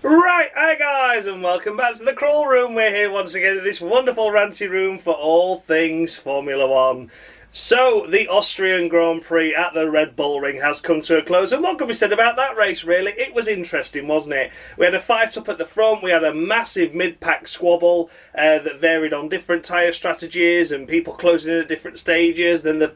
Right, hi guys, and welcome back to the Crawl Room. We're here once again in this wonderful ranty room for all things Formula One. So, the Austrian Grand Prix at the Red Bull Ring has come to a close, and what can be said about that race, really? It was interesting, wasn't it? We had a fight up at the front, we had a massive mid-pack squabble that varied on different tyre strategies, and people closing in at different stages, then the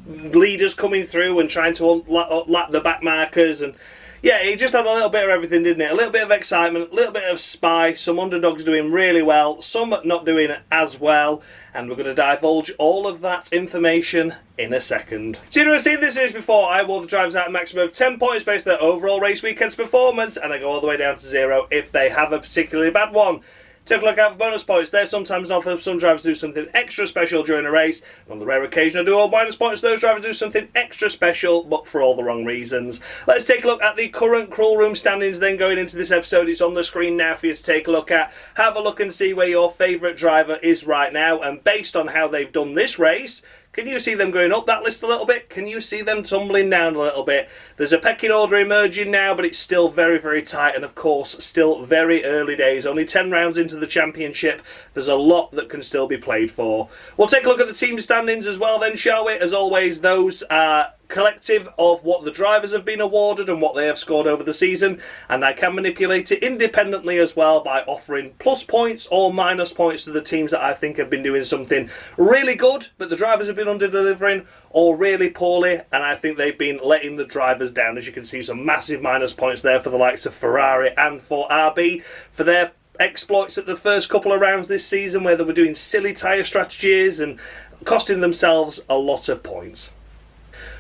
leaders coming through and trying to lap the back markers, and yeah, it just had a little bit of everything, didn't it? A little bit of excitement, a little bit of spice, some underdogs doing really well, some not doing as well, and we're going to divulge all of that information in a second. So you've never seen this series before. I award the drivers out a maximum of 10 points based on their overall race weekend's performance, and I go all the way down to 0 if they have a particularly bad one. Take a look out for bonus points. They're sometimes not for some drivers do something extra special during a race. And on the rare occasion I do all minus points. Those drivers do something extra special, but for all the wrong reasons. Let's take a look at the current Crawl Room standings then going into this episode. It's on the screen now for you to take a look at. Have a look and see where your favourite driver is right now. And based on how they've done this race, can you see them going up that list a little bit? Can you see them tumbling down a little bit? There's a pecking order emerging now, but it's still very, very tight. And of course, still very early days. Only 10 rounds into the championship. There's a lot that can still be played for. We'll take a look at the team standings as well then, shall we? As always, those are collective of what the drivers have been awarded and what they have scored over the season, and I can manipulate it independently as well by offering plus points or minus points to the teams that I think have been doing something really good but the drivers have been under-delivering, or really poorly and I think they've been letting the drivers down. As you can see, some massive minus points there for the likes of Ferrari and for RB for their exploits at the first couple of rounds this season, where they were doing silly tyre strategies and costing themselves a lot of points.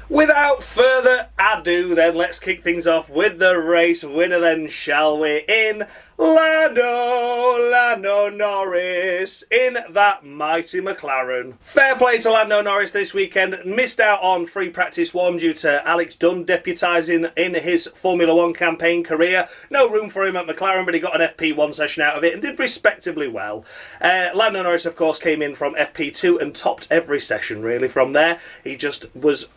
Without further ado then, let's kick things off with the race winner then, shall we? In Lando Norris in that mighty McLaren. Fair play to Lando Norris this weekend. Missed out on free practice 1 due to Alex Dunn deputising in his Formula 1 campaign career. No room for him at McLaren, but he got an FP1 session out of it and did respectably well. Lando Norris, of course, came in from FP2 and topped every session really from there. He just was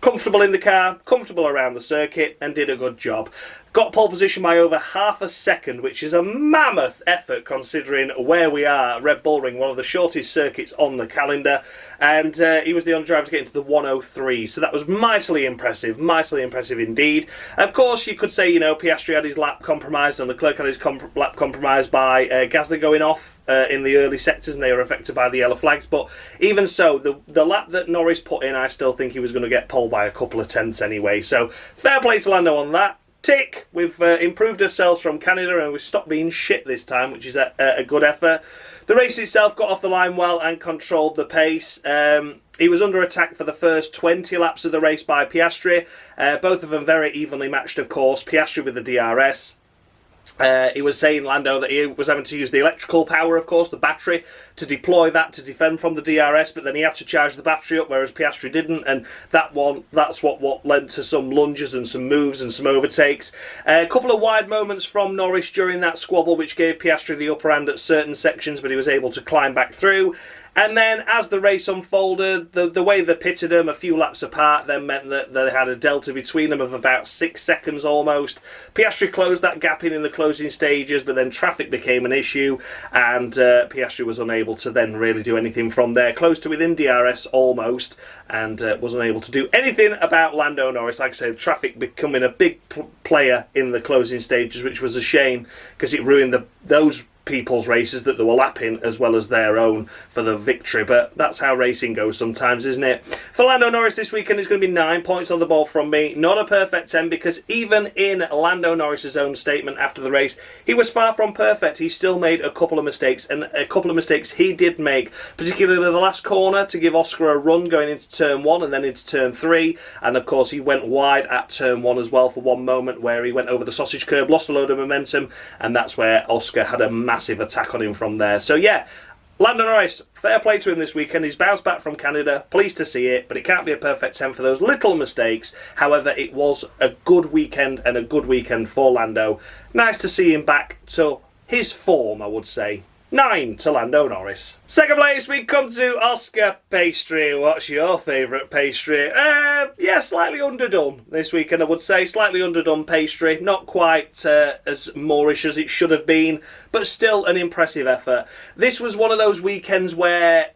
comfortable in the car, comfortable around the circuit, and did a good job. Got pole position by over half a second, which is a mammoth effort considering where we are at Red Bull Ring, one of the shortest circuits on the calendar, and he was the only driver to get into the 103, so that was mightily impressive indeed. Of course, you could say, you know, Pastry had his lap compromised and Clerk had his lap compromised by Gasly going off in the early sectors, and they were affected by the yellow flags, but even so, the lap that Norris put in, I still think he was going to get pole by a couple of tenths anyway, so fair play to Lando on that. Tick! We've improved ourselves from Canada and we've stopped being shit this time, which is a good effort. The race itself got off the line well and controlled the pace. He was under attack for the first 20 laps of the race by Pastry. Both of them very evenly matched, of course. Pastry with the DRS. He was saying, Lando, that he was having to use the electrical power, of course, the battery, to deploy that to defend from the DRS, but then he had to charge the battery up, whereas Pastry didn't, and that's what led to some lunges and some moves and some overtakes. A couple of wide moments from Norris during that squabble, which gave Pastry the upper hand at certain sections, but he was able to climb back through. And then as the race unfolded, the way they pitted them a few laps apart then meant that they had a delta between them of about 6 seconds almost. Pastry closed that gap in the closing stages, but then traffic became an issue and Pastry was unable to then really do anything from there. Close to within DRS almost, and wasn't able to do anything about Lando Norris. Like I said, traffic becoming a big player in the closing stages, which was a shame because it ruined those people's races that they were lapping as well as their own for the victory, but that's how racing goes sometimes, isn't it? For Lando Norris this weekend is going to be 9 points on the ball from me. Not a perfect 10, because even in Lando Norris's own statement after the race, he was far from perfect. He still made a couple of mistakes, and a couple of mistakes he did make, particularly the last corner to give Oscar a run going into turn 1 and then into turn 3, and of course he went wide at turn 1 as well for one moment where he went over the sausage curb, lost a load of momentum, and that's where Oscar had a massive attack on him from there. So yeah, Lando Norris, fair play to him this weekend. He's bounced back from Canada, pleased to see it, but it can't be a perfect 10 for those little mistakes. However, it was a good weekend and a good weekend for Lando. Nice to see him back to his form, I would say. 9 to Lando Norris. Second place, we come to Oscar Pastry. What's your favourite pastry? Yeah, slightly underdone this weekend, I would say. Slightly underdone pastry. Not quite as Moorish as it should have been, but still an impressive effort. This was one of those weekends where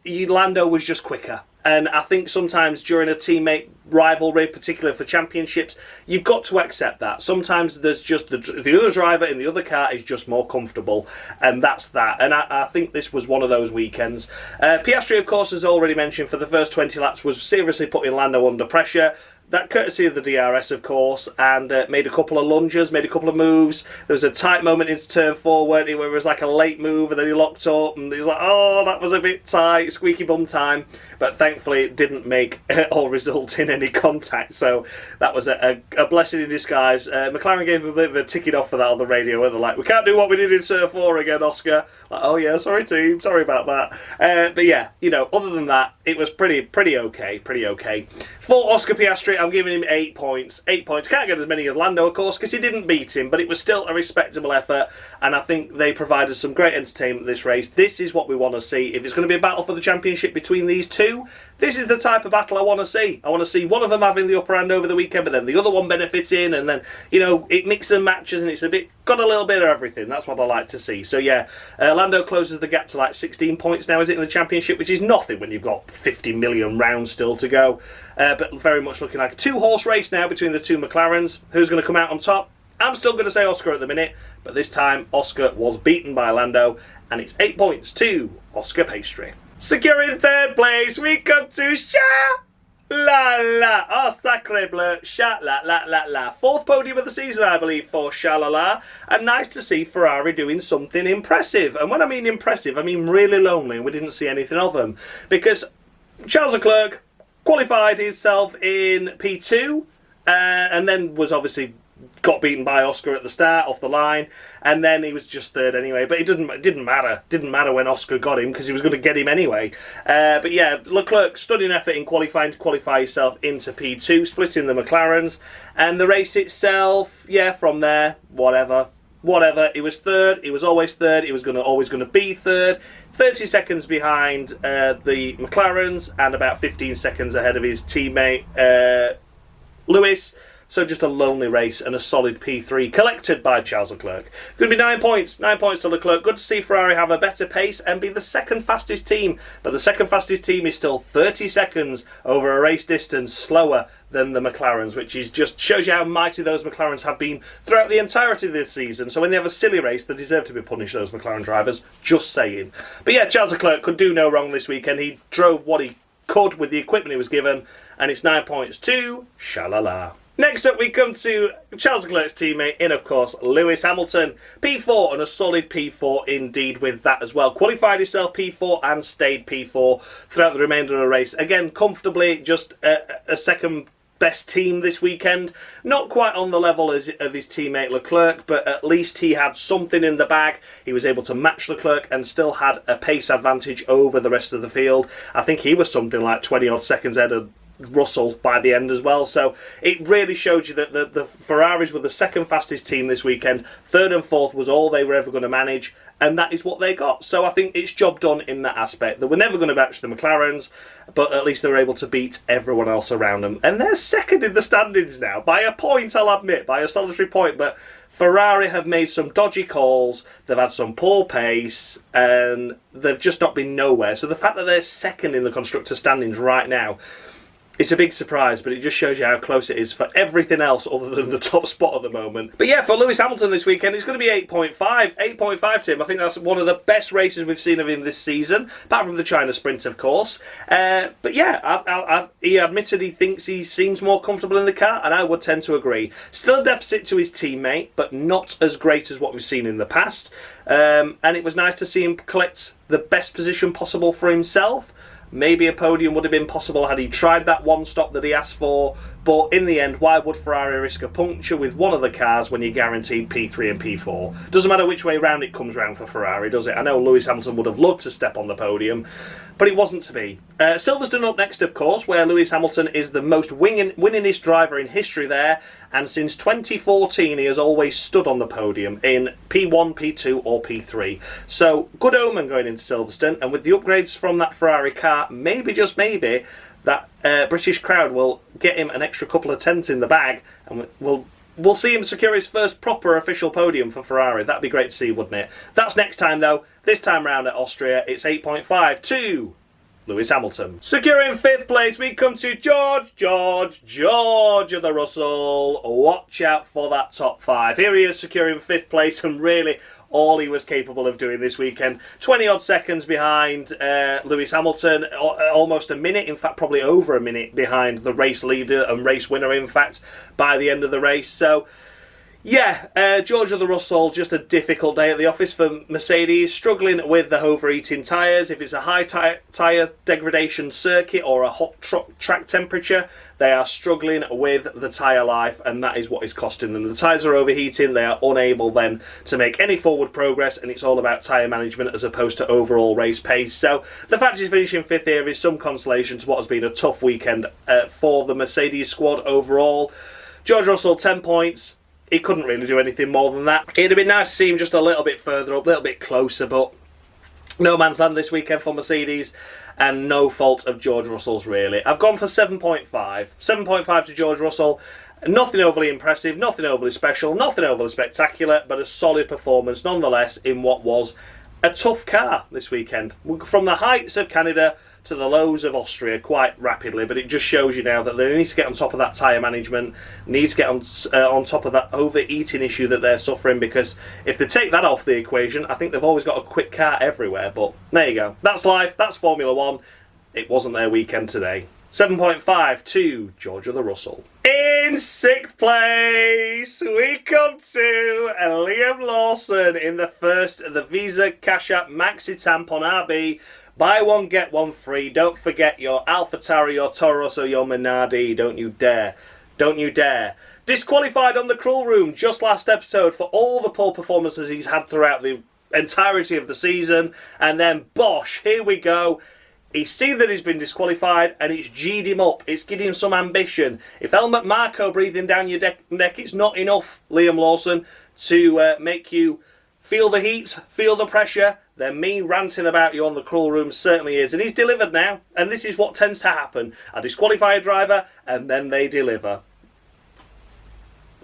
Lando was just quicker. And I think sometimes during a teammate rivalry, particularly for championships, you've got to accept that. Sometimes there's just the other driver in the other car is just more comfortable, and that's that. And I think this was one of those weekends. Pastry, of course, as already mentioned, for the first 20 laps was seriously putting Lando under pressure. That courtesy of the DRS, of course, and made a couple of lunges, made a couple of moves. There was a tight moment into turn 4, weren't it, where it was like a late move, and then he locked up, and he's like, oh, that was a bit tight, squeaky bum time. But thankfully, it didn't make or result in any contact, so that was a blessing in disguise. McLaren gave him a bit of a ticking off for that on the radio, where they're like, we can't do what we did in turn 4 again, Oscar. Like, oh yeah, sorry team, sorry about that. But yeah, other than that, it was pretty okay. For Oscar Piastri, I'm giving him 8 points. 8 points. Can't get as many as Lando, of course, because he didn't beat him, but it was still a respectable effort, and I think they provided some great entertainment this race. This is what we want to see. If it's going to be a battle for the championship between these two, this is the type of battle I want to see. I want to see one of them having the upper hand over the weekend, but then the other one benefiting, and then, it mixes and matches, and it's got a little bit of everything. That's what I like to see. So yeah, Lando closes the gap to like 16 points now, is it, in the championship, which is nothing when you've got 50 million rounds still to go. But very much looking like a two-horse race now between the two McLarens. Who's going to come out on top? I'm still going to say Oscar at the minute, but this time Oscar was beaten by Lando, and it's 8 points to Oscar Pastry. Securing third place, we come to Sha-La-La. Oh, sacre bleu, Sha-La-La-La-La. Fourth podium of the season, I believe, for Sha-La-La. And nice to see Ferrari doing something impressive. And when I mean impressive, I mean really lonely, and we didn't see anything of them. Because Charles Leclerc qualified himself in P2, and then was obviously got beaten by Oscar at the start off the line, and then he was just third anyway. But it didn't matter. Didn't matter when Oscar got him, because he was going to get him anyway. But yeah, Leclerc stunning effort in qualifying to qualify himself into P2, splitting the McLarens, and the race itself, yeah, from there, whatever. He was third. He was always third. He was always going to be third. 30 seconds behind the McLarens, and about 15 seconds ahead of his teammate Lewis. So just a lonely race and a solid P3 collected by Charles Leclerc. Going to be 9 points. 9 points to Leclerc. Good to see Ferrari have a better pace and be the second fastest team. But the second fastest team is still 30 seconds over a race distance slower than the McLarens, which is just shows you how mighty those McLarens have been throughout the entirety of this season. So when they have a silly race, they deserve to be punished, those McLaren drivers. Just saying. But yeah, Charles Leclerc could do no wrong this weekend. He drove what he could with the equipment he was given, and it's 9 points to Sha-La-La. Next up, we come to Charles Leclerc's teammate in, of course, Lewis Hamilton. P4, and a solid P4 indeed with that as well. Qualified himself P4 and stayed P4 throughout the remainder of the race. Again, comfortably, just a second best team this weekend. Not quite on the level of his teammate Leclerc, but at least he had something in the bag. He was able to match Leclerc and still had a pace advantage over the rest of the field. I think he was something like 20 odd seconds ahead of Russell by the end as well. So it really showed you that the Ferraris were the second fastest team this weekend. Third and fourth was all they were ever going to manage, and that is what they got. So I think it's job done in that aspect. They were never going to match the McLarens, but at least they were able to beat everyone else around them. And they're second in the standings now, by a point, I'll admit, by a solitary point. But Ferrari have made some dodgy calls, they've had some poor pace, and they've just not been nowhere. So the fact that they're second in the constructor standings right now, it's a big surprise, but it just shows you how close it is for everything else other than the top spot at the moment. But yeah, for Lewis Hamilton this weekend, it's going to be 8.5. 8.5 to him. I think that's one of the best races we've seen of him this season, apart from the China Sprint, of course. But yeah, he admitted he thinks he seems more comfortable in the car, and I would tend to agree. Still a deficit to his teammate, but not as great as what we've seen in the past. And it was nice to see him collect the best position possible for himself. Maybe a podium would have been possible had he tried that one stop that he asked for, But in the end, why would Ferrari risk a puncture with one of the cars when you're guaranteed P3 and P4? Doesn't matter which way round it comes round for Ferrari, does it? I know Lewis Hamilton would have loved to step on the podium, but it wasn't to be. Silverstone up next, of course, where Lewis Hamilton is the most winningest driver in history there, and since 2014 he has always stood on the podium in P1, P2 or P3. So, good omen going into Silverstone, and with the upgrades from that Ferrari car, maybe, just maybe, that British crowd will get him an extra couple of tenths in the bag, and we'll see him secure his first proper official podium for Ferrari. That'd be great to see, wouldn't it? That's next time, though. This time round at Austria, it's 8.5 to Lewis Hamilton. Securing 5th place, we come to George of the Russell. Watch out for that top 5. Here he is securing 5th place, and really all he was capable of doing this weekend. 20-odd seconds behind Lewis Hamilton, almost a minute, in fact probably over a minute behind the race leader and race winner, in fact, by the end of the race. So, yeah, George of the Russell, just a difficult day at the office for Mercedes, struggling with the overheating tyres. If it's a high tyre degradation circuit or a hot track temperature, they are struggling with the tyre life, and that is what is costing them. The tyres are overheating, they are unable then to make any forward progress, and it's all about tyre management as opposed to overall race pace. So the fact he's finishing 5th here is some consolation to what has been a tough weekend for the Mercedes squad overall. George Russell, 10 points. He couldn't really do anything more than that. It'd have been nice to see him just a little bit further up, a little bit closer, but no man's land this weekend for Mercedes, and no fault of George Russell's, really. I've gone for 7.5. 7.5 to George Russell. Nothing overly impressive, nothing overly special, nothing overly spectacular, but a solid performance nonetheless in what was a tough car this weekend. From the heights of Canada to the lows of Austria quite rapidly, but it just shows you now that they need to get on top of that tyre management, need to get on top of that overeating issue that they're suffering, because if they take that off the equation, I think they've always got a quick car everywhere. But there you go. That's life. That's Formula 1. It wasn't their weekend today. 7.5 to George of the Russell. In 6th place, we come to Liam Lawson in the first of the Visa Cash App Maxi Tampon RB. Buy one, get one free. Don't forget your AlphaTauri, your Toros, or your Minardi. Don't you dare. Don't you dare. Disqualified on the Cruel Room just last episode for all the poor performances he's had throughout the entirety of the season. And then, bosh, here we go. He's seen that he's been disqualified, and it's G'd him up. It's giving him some ambition. If Helmut Marko breathing down your neck, it's not enough, Liam Lawson, to make you feel the heat, feel the pressure, then me ranting about you on the Cruel Room certainly is. And he's delivered now, and this is what tends to happen. I disqualify a driver, and then they deliver.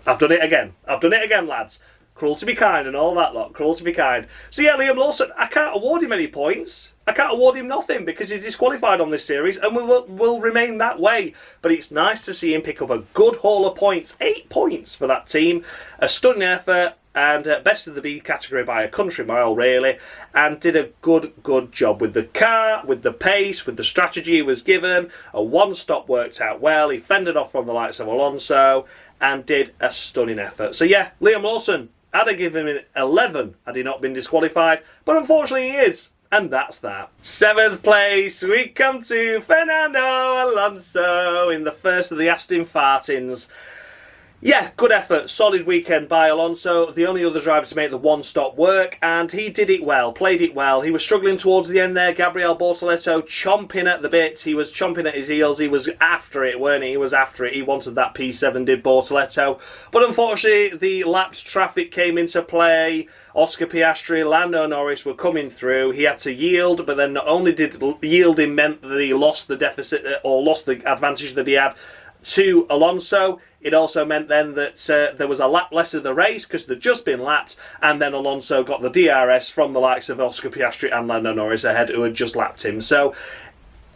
I've done it again. I've done it again, lads. Cruel to be kind and all that lot. Cruel to be kind. So yeah, Liam Lawson, I can't award him any points. I can't award him nothing because he's disqualified on this series, and will remain that way. But it's nice to see him pick up a good haul of points. 8 points for that team. A stunning effort, and best of the B category by a country mile, really, and did a good job with the car, with the pace, with the strategy he was given. A one-stop worked out well. He fended off from the likes of Alonso and did a stunning effort. So yeah, Liam Lawson, I'd have given him an 11 had he not been disqualified, but unfortunately he is. And that's that. 7th place, we come to Fernando Alonso in the first of the Aston Martins. Yeah, good effort. Solid weekend by Alonso. The only other driver to make the one-stop work, and he did it well, played it well. He was struggling towards the end there. Gabriele Bortolo chomping at the bit. He was chomping at his heels. He was after it, weren't he? He was after it. He wanted that P7, did Bortolo. But unfortunately, the lapsed traffic came into play. Oscar Piastri, Lando Norris were coming through. He had to yield, but then not only did yielding meant that he lost the deficit or lost the advantage that he had to Alonso, it also meant then that there was a lap less of the race because they'd just been lapped, and then Alonso got the DRS from the likes of Oscar Piastri and Lando Norris ahead, who had just lapped him. So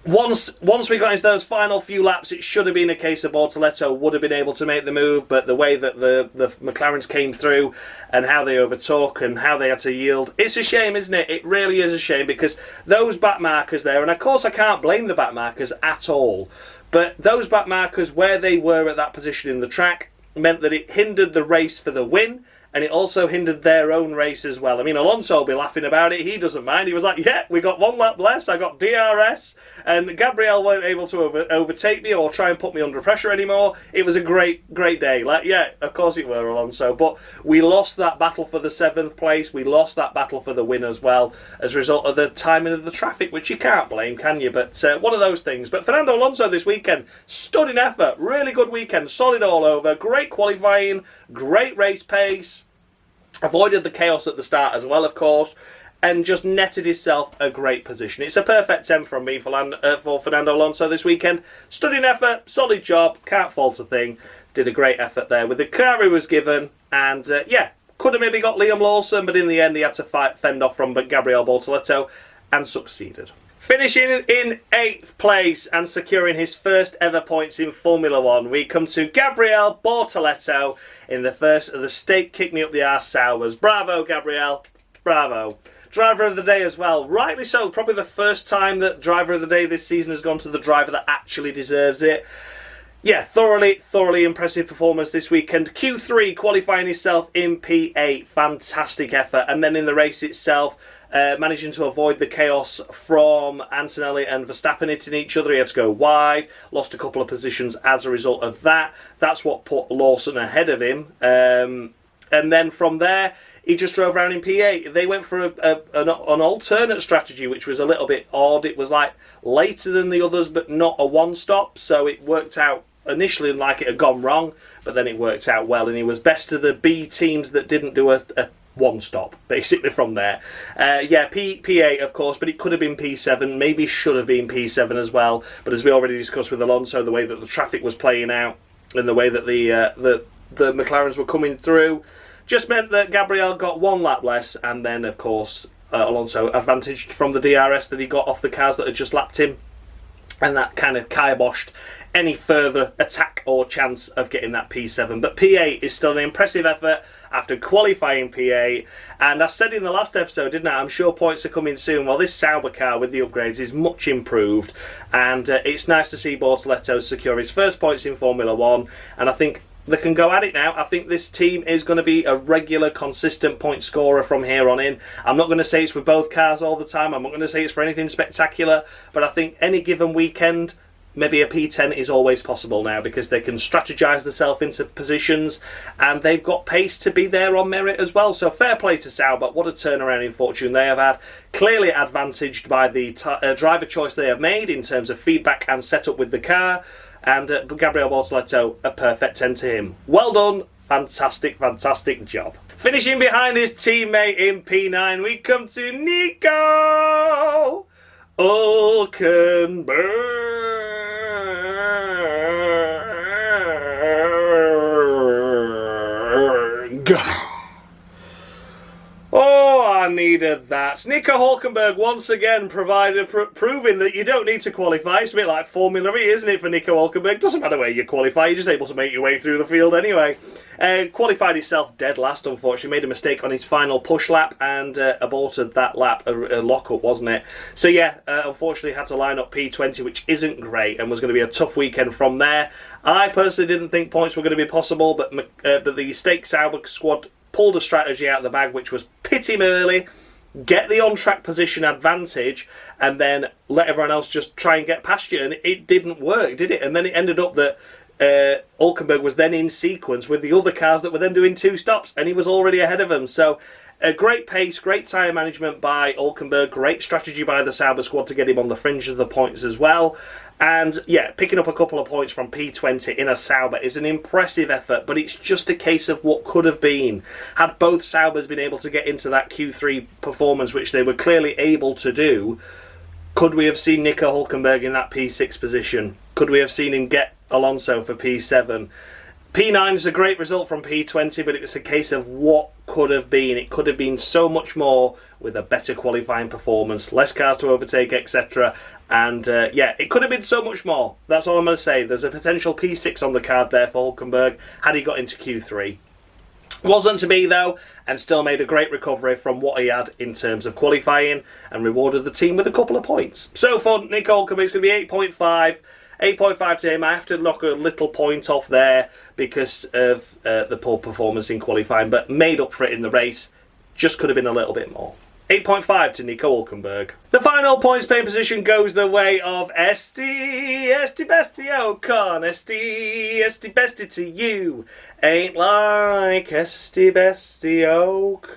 once we got into those final few laps, it should have been a case of Bortolo would have been able to make the move, but the way that the McLarens came through and how they overtook and how they had to yield, it's a shame, isn't it? It really is a shame, because those back markers there, and of course I can't blame the back markers at all, but those back markers, where they were at that position in the track, meant that it hindered the race for the win, and it also hindered their own race as well. I mean, Alonso will be laughing about it. He doesn't mind. He was like, yeah, we got 1 lap less. I got DRS, and Gabrielle weren't able to overtake me or try and put me under pressure anymore. It was a great day. Like, yeah, of course it were, Alonso. But we lost that battle for the 7th place. We lost that battle for the win as well as a result of the timing of the traffic, which you can't blame, can you? But one of those things. But Fernando Alonso this weekend, stunning effort. Really good weekend. Solid all over. Great qualifying. Great race pace. Avoided the chaos at the start as well, of course, and just netted himself a great position. It's a perfect 10 from me for Fernando Alonso this weekend. Stunning effort, solid job, can't fault a thing. Did a great effort there with the car he was given, and yeah, could have maybe got Liam Lawson, but in the end he had to fend off from Gabriele Bortolo and succeeded. Finishing in 8th place and securing his first ever points in Formula 1, we come to Gabriele Bortolo in the first of the Stake Kick Me Up the Arse Sours. Bravo, Gabriele. Bravo. Driver of the day as well. Rightly so. Probably the first time that Driver of the Day this season has gone to the driver that actually deserves it. Yeah, thoroughly impressive performance this weekend. Q3 qualifying himself in P8. Fantastic effort. And then in the race itself, managing to avoid the chaos from Antonelli and Verstappen hitting each other. He had to go wide, lost a couple of positions as a result of that. That's what put Lawson ahead of him. And then from there, he just drove around in P8. They went for an alternate strategy, which was a little bit odd. It was like later than the others, but not a one-stop. So it worked out initially like it had gone wrong, but then it worked out well. And he was best of the B teams that didn't do a one stop, basically, from there. Yeah, P8, of course, but it could have been P7, maybe should have been P7 as well. But as we already discussed with Alonso, the way that the traffic was playing out and the way that the McLarens were coming through just meant that Gabrielle got 1 lap less, and then, of course, Alonso advantaged from the DRS that he got off the cars that had just lapped him, and that kind of kiboshed any further attack or chance of getting that P7. But P8 is still an impressive effort after qualifying P8, and I said in the last episode, didn't I, I'm sure points are coming soon. Well, this Sauber car with the upgrades is much improved, and it's nice to see Bortolo secure his first points in Formula 1, and I think they can go at it now. I think this team is going to be a regular, consistent point scorer from here on in. I'm not going to say it's with both cars all the time. I'm not going to say it's for anything spectacular, but I think any given weekend, maybe a P10 is always possible now, because they can strategise themselves into positions, and they've got pace to be there on merit as well. So fair play to Sauber. What a turnaround in fortune they have had. Clearly advantaged by the driver choice they have made in terms of feedback and setup with the car. And Gabriele Bortolo, a perfect 10 to him. Well done. Fantastic job. Finishing behind his teammate in P9, we come to Nico Hulkenberg. Oh, I needed that. Nico Hulkenberg once again proving that you don't need to qualify. It's a bit like Formula E, isn't it, for Nico Hulkenberg? Doesn't matter where you qualify, you're just able to make your way through the field anyway. Qualified himself dead last, unfortunately. Made a mistake on his final push lap and aborted that lap, a lock-up, wasn't it? So yeah, unfortunately had to line up P20, which isn't great, and was going to be a tough weekend from there. I personally didn't think points were going to be possible, but the Stake Sauber squad pulled a strategy out of the bag, which was pit him early, get the on-track position advantage, and then let everyone else just try and get past you. And it didn't work, did it? And then it ended up that Hulkenberg was then in sequence with the other cars that were then doing 2 stops, and he was already ahead of them. So a great pace, great tyre management by Hulkenberg, great strategy by the Sauber squad to get him on the fringe of the points as well. And yeah, picking up a couple of points from P20 in a Sauber is an impressive effort, but it's just a case of what could have been. Had both Saubers been able to get into that Q3 performance, which they were clearly able to do, could we have seen Nico Hulkenberg in that P6 position? Could we have seen him get Alonso for P7? P9 is a great result from P20, but it was a case of what could have been. It could have been so much more with a better qualifying performance, less cars to overtake, etc. And yeah, it could have been so much more. That's all I'm going to say. There's a potential P6 on the card there for Hulkenberg had he got into Q3. Wasn't to be though, and still made a great recovery from what he had in terms of qualifying and rewarded the team with a couple of points. So for Nico Hulkenberg, it's going to be 8.5. 8.5 to him. I have to knock a little point off there because of the poor performance in qualifying, but made up for it in the race. Just could have been a little bit more. 8.5 to Nico Hulkenberg. The final points paying position goes the way of Esteban Ocon. Esti bestie to you. Ain't like Esteban Ocon.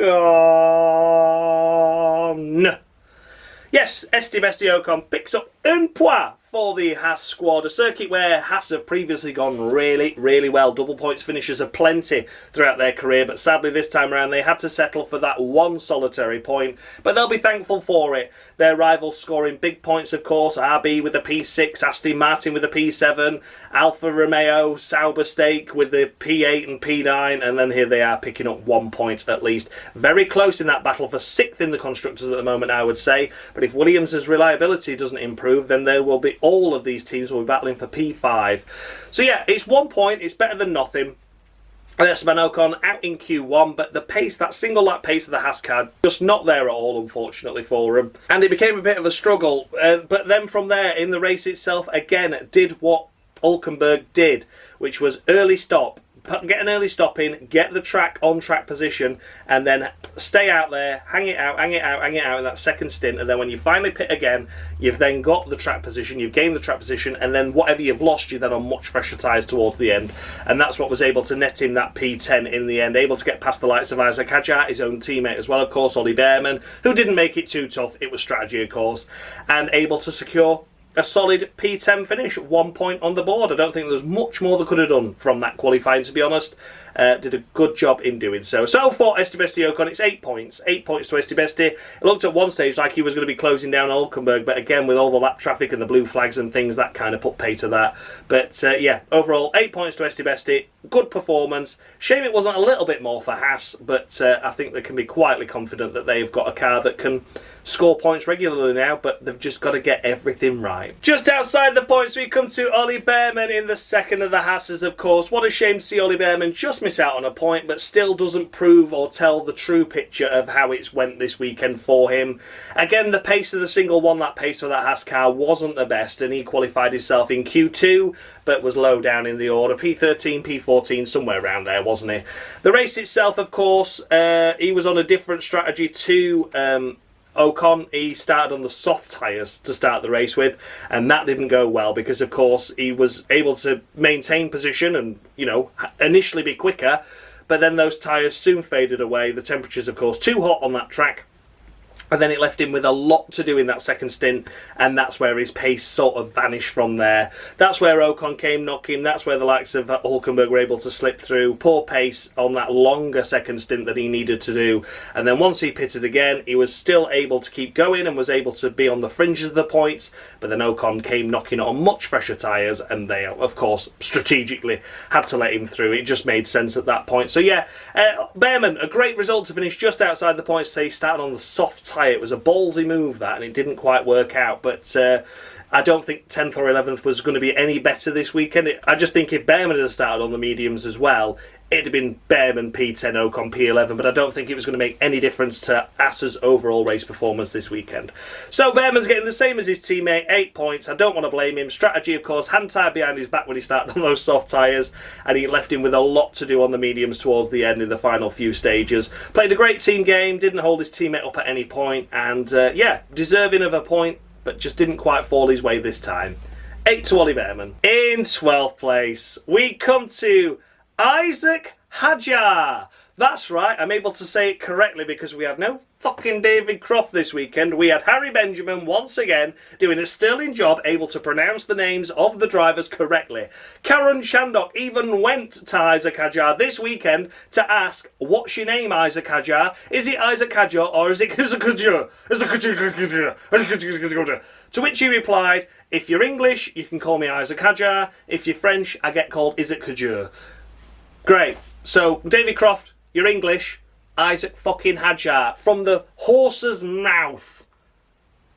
Yes, Esteban Ocon picks up un point for the Haas squad, a circuit where Haas have previously gone really, really well. Double points finishes aplenty throughout their career, but sadly this time around they had to settle for that one solitary point, but they'll be thankful for it. Their rivals scoring big points, of course, RB with the P6, Aston Martin with the P7, Alfa Romeo, Sauber Stake with the P8 and P9, and then here they are picking up 1 point at least. Very close in that battle for 6th in the Constructors at the moment, I would say, but if Williams' reliability doesn't improve, then there will be all of these teams will be battling for P5. So yeah, it's 1 point, it's better than nothing. And Esteban Ocon out in Q1, but the pace, that single lap pace of the Haas car, just not there at all, unfortunately, for him. And it became a bit of a struggle. But then from there, in the race itself, again, did what Hulkenberg did, which was early stop. Get an early stop in, get the track on track position, and then stay out there, hang it out in that second stint. And then when you finally pit again, you've then got the track position, you've gained the track position, and then whatever you've lost, you're then on much fresher tyres towards the end. And that's what was able to net him that P10 in the end, able to get past the likes of Isaac Kajar, his own teammate as well, of course, Ollie Bman, who didn't make it too tough. It was strategy, of course, and able to secure a solid P10 finish, 1 point on the board. I don't think there's much more they could have done from that qualifying, to be honest. Did a good job in doing so. So for Esteban Ocon, it's 8 points. 8 points to Esteban. It looked at one stage like he was going to be closing down Hulkenberg, but again, with all the lap traffic and the blue flags and things, that kind of put pay to that. But yeah, overall, 8 points to Esteban. Good performance. Shame it wasn't a little bit more for Haas, but I think they can be quietly confident that they've got a car that can score points regularly now, but they've just got to get everything right. Just outside the points, we come to Ollie Bman in the second of the Haas's, of course. What a shame to see Ollie Bman just miss out on a point, but still doesn't prove or tell the true picture of how it's went this weekend for him. Again, the pace of the single one-lap pace for that Haas car wasn't the best, and he qualified himself in Q2, but was low down in the order. P13, P14, somewhere around there, wasn't he? The race itself, of course, he was on a different strategy to Ocon. He started on the soft tyres to start the race with, and that didn't go well because, of course, he was able to maintain position and, you know, initially be quicker, but then those tyres soon faded away. The temperature's, of course, too hot on that track. And then it left him with a lot to do in that second stint, and that's where his pace sort of vanished from there. That's where Ocon came knocking, that's where the likes of Hulkenberg were able to slip through. Poor pace on that longer second stint that he needed to do. And then once he pitted again, he was still able to keep going and was able to be on the fringes of the points, but then Ocon came knocking on much fresher tyres, and they, of course, strategically had to let him through. It just made sense at that point. So yeah, Bman, a great result to finish just outside the points. So he started on the soft tyre. It was a ballsy move, that, and it didn't quite work out, but I don't think 10th or 11th was going to be any better this weekend. I just think if Bman had started on the mediums as well, it'd have been Bman P10, Ocon P11, but I don't think it was going to make any difference to Haas's overall race performance this weekend. So Bman's getting the same as his teammate, 8 points. I don't want to blame him. Strategy, of course, hand tied behind his back when he started on those soft tyres, and he left him with a lot to do on the mediums towards the end in the final few stages. Played a great team game, didn't hold his teammate up at any point, and yeah, deserving of a point, but just didn't quite fall his way this time. 8 to Ollie Bman. In 12th place, we come to Isaac Kajar. That's right, I'm able to say it correctly because we had no fucking David Croft this weekend. We had Harry Benjamin once again doing a sterling job, able to pronounce the names of the drivers correctly. Karen Shandok even went to Isaac Kajar this weekend to ask, what's your name, Isaac Kajar? Is it Isaac Kajar or is it Isaac Kajar? To which he replied, if you're English, you can call me Isaac Kajar. If you're French, I get called Isaac Kajar. Great. So, David Croft, you're English, Isaac fucking Kajar, from the horse's mouth.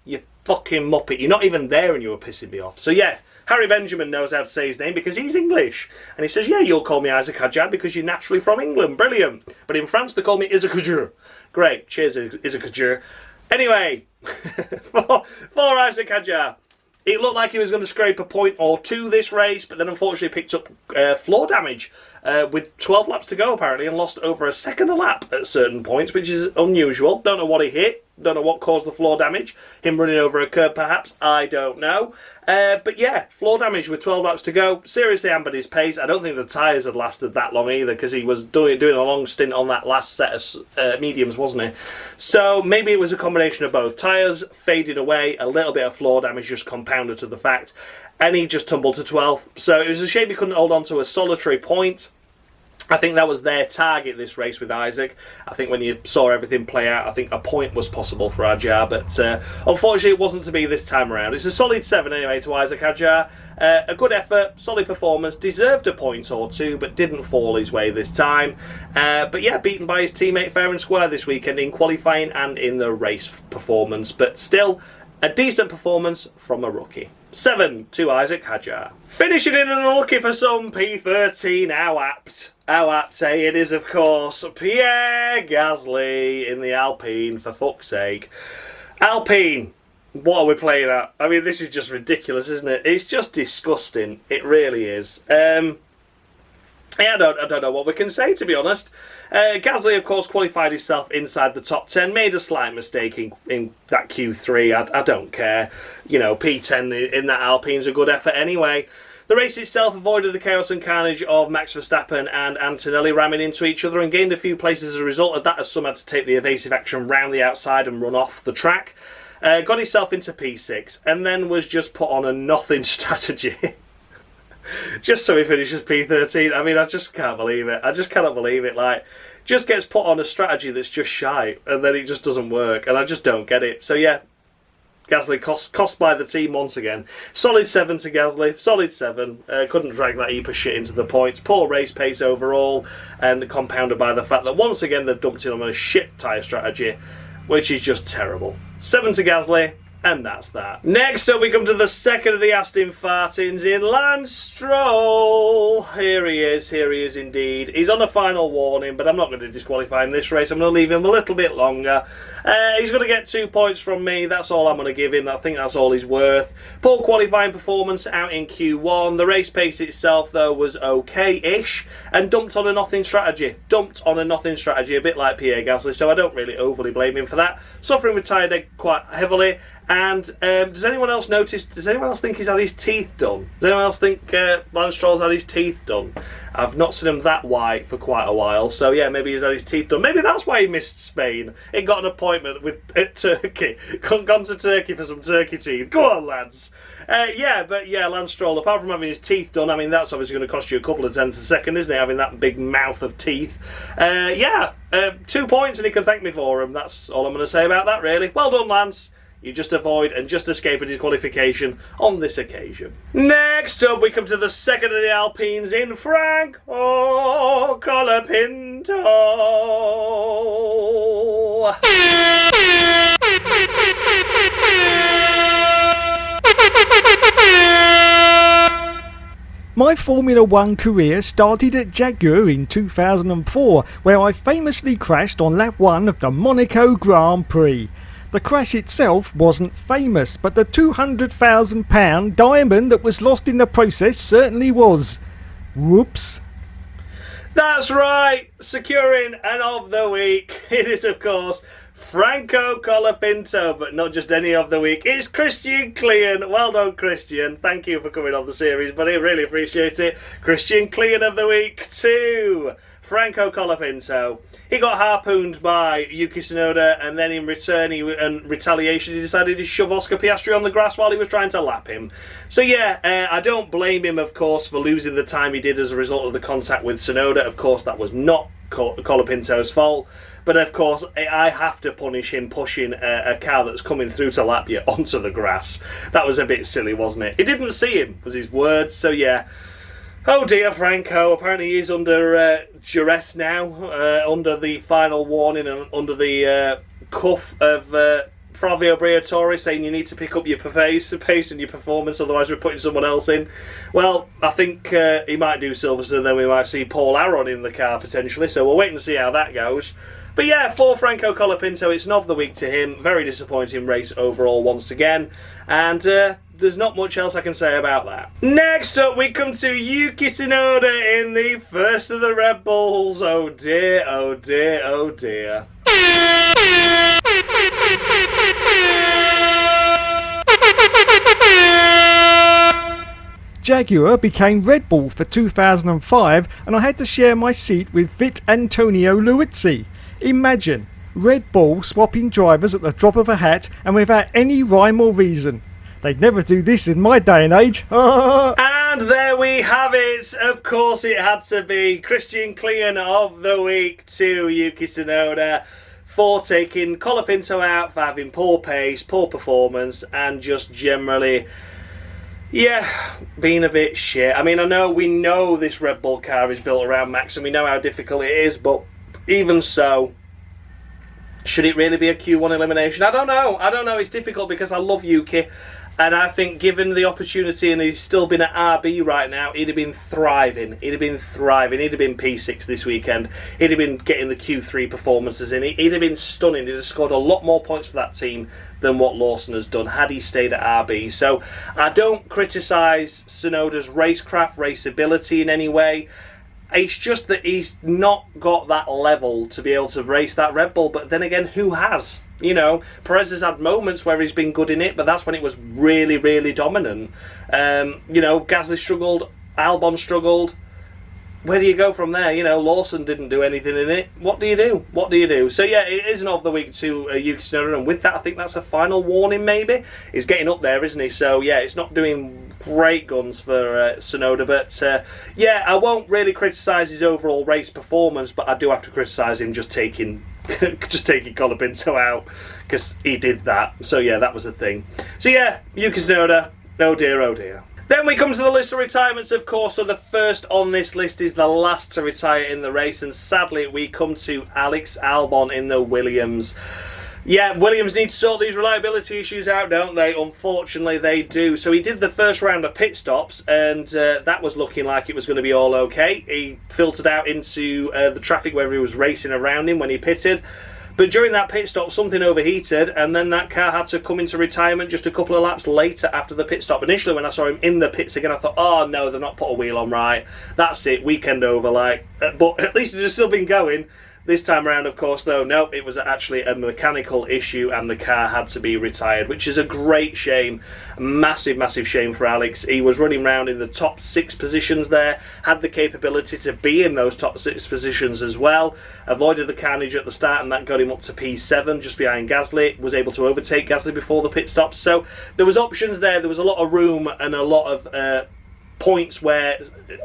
You fucking muppet. You're not even there and you were pissing me off. So yeah, Harry Benjamin knows how to say his name because he's English. And he says, yeah, you'll call me Isaac Kajar because you're naturally from England. Brilliant. But in France, they call me Isaac Kajar. Great. Cheers, Isaac Kajar. Anyway, for Isaac Kajar, It looked like he was going to scrape a point or two this race, but then unfortunately picked up floor damage with 12 laps to go apparently, and lost over a second a lap at certain points, which is unusual. Don't know what he hit. Don't know what caused the floor damage. Him running over a curb perhaps. I don't know. But yeah, floor damage with 12 laps to go. Seriously hampered his pace. I don't think the tyres had lasted that long either, because he was doing a long stint on that last set of mediums, wasn't he? So maybe it was a combination of both. Tyres faded away, a little bit of floor damage just compounded to the fact, and he just tumbled to 12th. So it was a shame he couldn't hold on to a solitary point. I think that was their target this race with Isaac. I think when you saw everything play out, I think a point was possible for Kajar, but unfortunately it wasn't to be this time around. It's a solid 7 anyway to Isaac Kajar. A good effort, solid performance, deserved a point or two, but didn't fall his way this time. But yeah, beaten by his teammate fair and square this weekend in qualifying and in the race performance, but still a decent performance from a rookie. 7 to Isaac Kajar. Finishing in and unlucky for some P13, how apt. How apt, eh? It is, of course, Pierre Gasly in the Alpine, for fuck's sake. Alpine, what are we playing at? I mean, this is just ridiculous, isn't it? It's just disgusting. It really is. Yeah, I don't know what we can say, to be honest. Gasly, of course, qualified himself inside the top 10, made a slight mistake in that Q3. I don't care. You know, P10 in that Alpine's a good effort anyway. The race itself avoided the chaos and carnage of Max Verstappen and Antonelli ramming into each other, and gained a few places as a result of that, as some had to take the evasive action round the outside and run off the track. Got himself into P6, and then was just put on a nothing strategy. Just so he finishes P13. I mean, I just can't believe it. I just cannot believe it. Like, just gets put on a strategy that's just shite, and then it just doesn't work, and I just don't get it. So yeah, Gasly cost by the team once again. Solid 7 to Gasly. Solid 7. Couldn't drag that heap of shit into the points. Poor race pace overall, and compounded by the fact that once again they've dumped in on a shit tyre strategy, which is just terrible. 7 to Gasly. And that's that. Next up, we come to the second of the Aston Fartins in Lance Stroll. Here he is indeed. He's on the final warning, but I'm not going to disqualify him this race. I'm going to leave him a little bit longer. He's going to get 2 points from me. That's all I'm going to give him. I think that's all he's worth. Poor qualifying performance out in Q1. The race pace itself, though, was okay-ish, and dumped on a nothing strategy. A bit like Pierre Gasly, so I don't really overly blame him for that. Suffering with tyre dead quite heavily. And does anyone else notice? Does anyone else think he's had his teeth done? Does anyone else think Lance Stroll's had his teeth done? I've not seen him that white for quite a while, so yeah, maybe he's had his teeth done. Maybe that's why he missed Spain. He got an appointment at Turkey. Gone to Turkey for some turkey teeth. Go on, lads. But Lance Stroll, apart from having his teeth done, I mean, that's obviously going to cost you a couple of tenths a second, isn't it? Having that big mouth of teeth. 2 points, and he can thank me for them. That's all I'm going to say about that, really. Well done, Lance. You just avoid and just escape a disqualification on this occasion. Next up, we come to the second of the Alpines in Franco Colapinto. My Formula One career started at Jaguar in 2004, where I famously crashed on lap 1 of the Monaco Grand Prix. The crash itself wasn't famous, but the £200,000 diamond that was lost in the process certainly was. Whoops. That's right, securing an of the week. It is, of course, Franco Colapinto, but not just any of the week. It's Christian Klien. Well done, Christian. Thank you for coming on the series, buddy. Really appreciate it. Christian Klien of the week too. Franco Colapinto. He got harpooned by Yuki Tsunoda, and then in return, in retaliation, he decided to shove Oscar Piastri on the grass while he was trying to lap him. So yeah, I don't blame him, of course, for losing the time he did as a result of the contact with Tsunoda. Of course, that was not Colapinto's fault. But of course, I have to punish him pushing a car that's coming through to lap you onto the grass. That was a bit silly, wasn't it? He didn't see him, was his words. So yeah. Oh dear, Franco. Apparently he's under duress now, under the final warning and under the cuff of Flavio Briatore saying you need to pick up your pace and your performance, otherwise we're putting someone else in. Well, I think he might do Silverstone, then we might see Paul Aron in the car potentially, so we'll wait and see how that goes. But yeah, for Franco Colapinto, it's an of the week to him. Very disappointing race overall once again. And there's not much else I can say about that. Next up, we come to Yuki Tsunoda in the first of the Red Bulls. Oh dear, oh dear, oh dear. Jaguar became Red Bull for 2005 and I had to share my seat with Vit Antonio Luizzi. Imagine, Red Bull swapping drivers at the drop of a hat and without any rhyme or reason. They'd never do this in my day and age. And there we have it. Of course it had to be Christian Klien of the week to Yuki Tsunoda for taking Colapinto out, for having poor pace, poor performance, and just generally, yeah, being a bit shit. I mean, we know this Red Bull car is built around Max and we know how difficult it is, but even so, should it really be a Q1 elimination? I don't know. It's difficult because I love Yuki. And I think given the opportunity, and he's still been at RB right now, he'd have been thriving. He'd have been P6 this weekend. He'd have been getting the Q3 performances in. He'd have been stunning. He'd have scored a lot more points for that team than what Lawson has done had he stayed at RB. So I don't criticise Tsunoda's racecraft, raceability in any way. It's just that he's not got that level to be able to race that Red Bull. But then again, who has? Perez has had moments where he's been good in it, but that's when it was really, really dominant. Gasly struggled, Albon struggled. Where do you go from there? Lawson didn't do anything in it. What do you do? So yeah, it is an of the week to Yuki Tsunoda, and with that, I think that's a final warning. Maybe he's getting up there, isn't he? So yeah, it's not doing great guns for Tsunoda, but yeah, I won't really criticise his overall race performance, but I do have to criticise him just taking Colapinto out because he did that. So yeah, that was a thing. So yeah, Yuki Tsunoda. Oh dear, oh dear. Then we come to the list of retirements, of course. So the first on this list is the last to retire in the race, and sadly we come to Alex Albon in the Williams. Yeah, Williams need to sort these reliability issues out, don't they? Unfortunately, they do. So he did the first round of pit stops, and that was looking like it was going to be all okay. He filtered out into the traffic where he was racing around him when he pitted. But during that pit stop, something overheated, and then that car had to come into retirement just a couple of laps later after the pit stop. Initially, when I saw him in the pits again, I thought, oh no, they've not put a wheel on right. That's it, weekend over, but at least it has still been going. This time around, of course, though, no, it was actually a mechanical issue and the car had to be retired, which is a great shame. Massive, massive shame for Alex. He was running around in the top 6 positions there, had the capability to be in those top 6 positions as well, avoided the carnage at the start, and that got him up to P7, just behind Gasly, was able to overtake Gasly before the pit stops. So there was options there, there was a lot of room and a lot of points where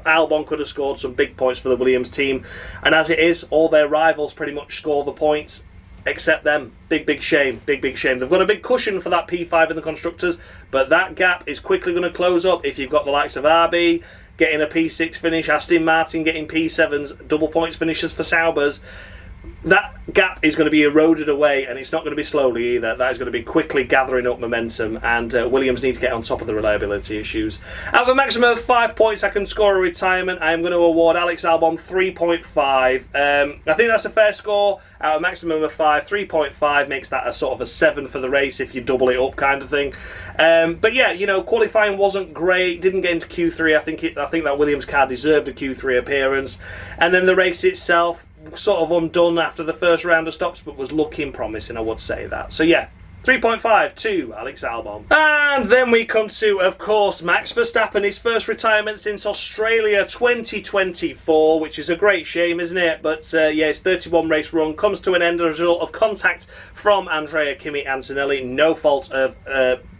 Albon could have scored some big points for the Williams team, and as it is, all their rivals pretty much score the points except them. Big shame. They've got a big cushion for that P5 in the constructors, but that gap is quickly going to close up if you've got the likes of RB getting a P6 finish, Aston Martin getting P7s, double points finishes for Saubers. That gap is going to be eroded away, and it's not going to be slowly either. That is going to be quickly gathering up momentum, and Williams needs to get on top of the reliability issues. Out of a maximum of 5 points I can score a retirement, I am going to award Alex Albon 3.5. I think that's a fair score. Out of a maximum of 5, 3.5 makes that a sort of a 7 for the race if you double it up kind of thing. But yeah, qualifying wasn't great, didn't get into Q3. I think that Williams car deserved a Q3 appearance, and then the race itself sort of undone after the first round of stops, but was looking promising, I would say that. So yeah, 3.5 to Alex Albon. And then we come to, of course, Max Verstappen, his first retirement since Australia 2024, which is a great shame, isn't it? But yeah, his 31 race run comes to an end as a result of contact from Andrea Kimi Antonelli. No fault of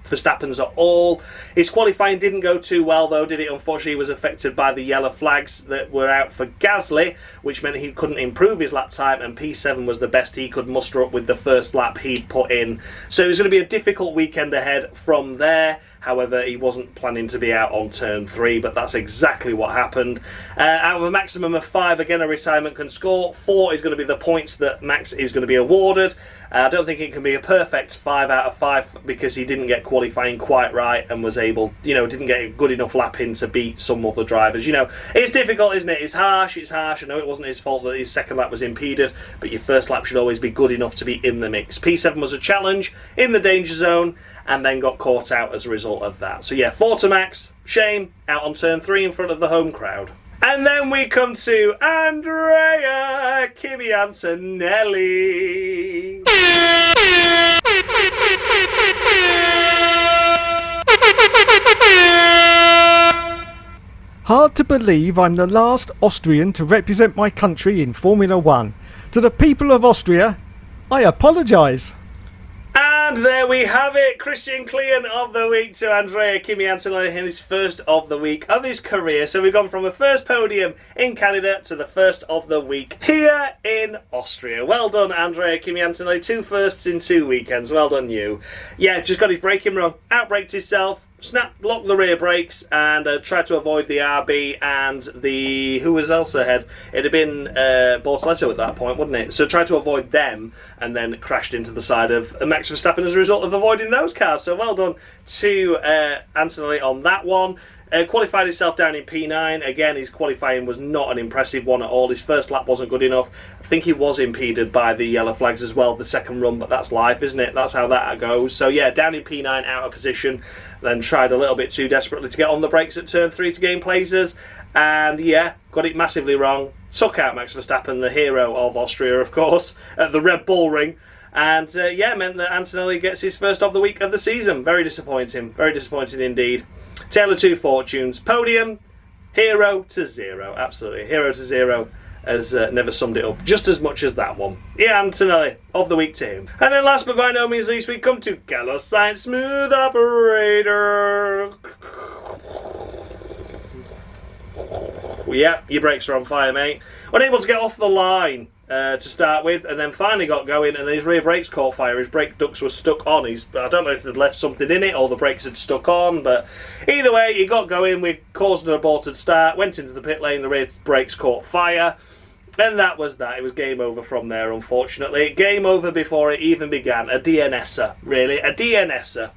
Verstappen's at all. His qualifying didn't go too well though, did it? Unfortunately, he was affected by the yellow flags that were out for Gasly, which meant he couldn't improve his lap time, and P7 was the best he could muster up with the first lap he'd put in. So it was going to be a difficult weekend ahead from there. However, he wasn't planning to be out on turn 3, but that's exactly what happened. Out of a maximum of 5, again, a retirement can score. 4 is going to be the points that Max is going to be awarded. I don't think it can be a perfect 5 out of 5 because he didn't get qualifying quite right and was able, didn't get a good enough lap in to beat some other drivers. It's difficult, isn't it? It's harsh. I know it wasn't his fault that his second lap was impeded, but your first lap should always be good enough to be in the mix. P7 was a challenge in the danger zone and then got caught out as a result of that. So yeah, 4 to Max. Shame, out on turn 3 in front of the home crowd. And then we come to Andrea Kvyat. Hard to believe I'm the last Austrian to represent my country in Formula 1. To the people of Austria, I apologise. And there we have it, Christian Klien of the week to Andrea Kvyat in his first of the week of his career. So we've gone from a first podium in Canada to the first of the week here in Austria. Well done, Andrea Kvyat. 2 firsts in 2 weekends. Well done, you. Yeah, just got his braking wrong. Outbraked himself. Locked the rear brakes and tried to avoid the RB and who was else ahead? It'd have been Bortolo at that point, wouldn't it? So tried to avoid them and then crashed into the side of Max Verstappen as a result of avoiding those cars. So well done to Antonelli on that one. Qualified himself down in P9. Again, his qualifying was not an impressive one at all. His first lap wasn't good enough. I think he was impeded by the yellow flags as well, the second run, but that's life, isn't it? That's how that goes. So yeah, down in P9, out of position. Then tried a little bit too desperately to get on the brakes at turn 3 to gain places. And yeah, got it massively wrong. Took out Max Verstappen, the hero of Austria, of course, at the Red Bull Ring. And yeah, meant that Antonelli gets his first of the week of the season. Very disappointing indeed. Tale of 2 fortunes. Podium, hero to 0. Absolutely, hero to 0 has never summed it up just as much as that one. Yeah, Antonelli, of the week to him. And then last but by no means least, we come to Carlos Sainz, smooth operator. Yeah, your brakes are on fire, mate. Unable to get off the line to start with, and then finally got going, and his rear brakes caught fire. His brake ducts were stuck on. I don't know if they'd left something in it or the brakes had stuck on, but either way, he got going. We caused an aborted start, went into the pit lane, the rear brakes caught fire, and that was that. It was game over from there, unfortunately. Game over before it even began. A DNSer, really, a DNSer.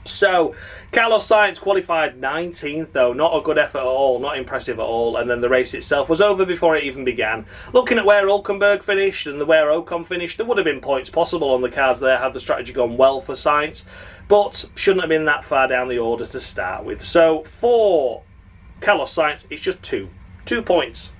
So, Carlos Sainz qualified 19th though, not a good effort at all, not impressive at all, and then the race itself was over before it even began. Looking at where Hulkenberg finished and where Ocon finished, there would have been points possible on the cards there had the strategy gone well for Sainz, but shouldn't have been that far down the order to start with. So, for Carlos Sainz, it's just 2 points.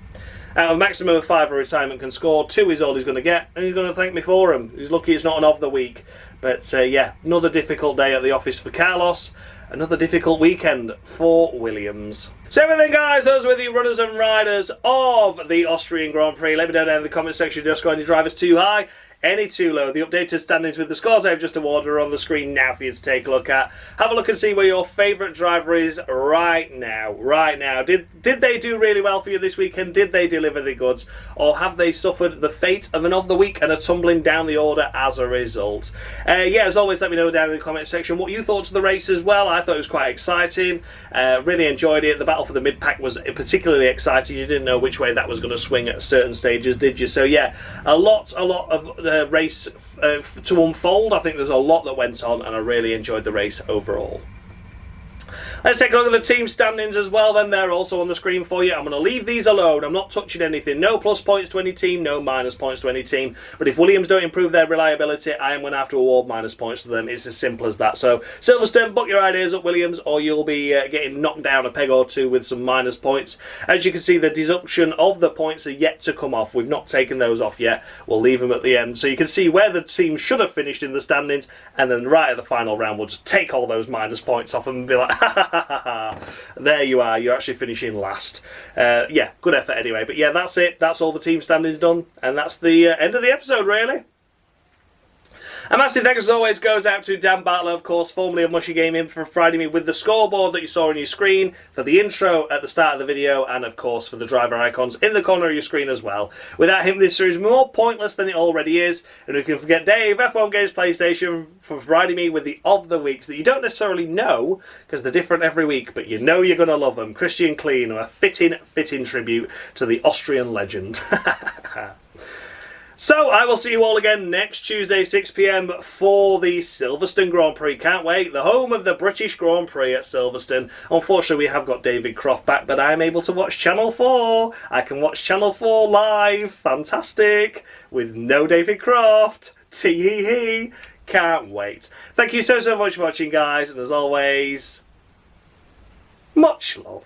Out of a maximum of 5 a retirement can score, 2 is all he's going to get, and he's going to thank me for him. He's lucky it's not an of the week. But yeah, another difficult day at the office for Carlos, another difficult weekend for Williams. So everything, guys, those were the runners and riders of the Austrian Grand Prix. Let me know down in the comment section, just scoring your drivers too high, any too low. The updated standings with the scores I've just awarded are on the screen now for you to take a look at. Have a look and see where your favourite driver is right now. Did they do really well for you this weekend? Did they deliver the goods? Or have they suffered the fate of an of the week and are tumbling down the order as a result? Yeah, as always, let me know down in the comment section what you thought of the race as well. I thought it was quite exciting. Really enjoyed it. The battle for the mid-pack was particularly exciting. You didn't know which way that was going to swing at certain stages, did you? So yeah, a lot of race to unfold. I think there's a lot that went on, and I really enjoyed the race overall. Let's take a look at the team standings as well, then they're also on the screen for you. I'm going to leave these alone. I'm not touching anything. No plus points to any team, no minus points to any team. But if Williams don't improve their reliability, I am going to have to award minus points to them. It's as simple as that. So, Silverstone, book your ideas up, Williams, or you'll be getting knocked down a peg or two with some minus points. As you can see, the deduction of the points are yet to come off. We've not taken those off yet. We'll leave them at the end. So you can see where the team should have finished in the standings, and then right at the final round, we'll just take all those minus points off them and be like, ha ha ha ha ha. There you are, you're actually finishing last. Yeah, good effort anyway. But yeah, that's it. That's all the team standings done. And that's the end of the episode, really. A massive thanks as always goes out to Dan Bartlett, of course, formerly of Mushy Gaming, for providing me with the scoreboard that you saw on your screen, for the intro at the start of the video, and of course for the driver icons in the corner of your screen as well. Without him, this series is more pointless than it already is, and we can forget Dave, F1 Games PlayStation, for providing me with the of the weeks that you don't necessarily know, because they're different every week, but you know you're going to love them. Christian Klien, a fitting tribute to the Austrian legend. So, I will see you all again next Tuesday, 6 PM for the Silverstone Grand Prix. Can't wait. The home of the British Grand Prix at Silverstone. Unfortunately, we have got David Croft back, but I'm able to watch Channel 4. I can watch Channel 4 live. Fantastic. With no David Croft. Tee-hee-hee. Can't wait. Thank you so much for watching, guys. And as always, much love.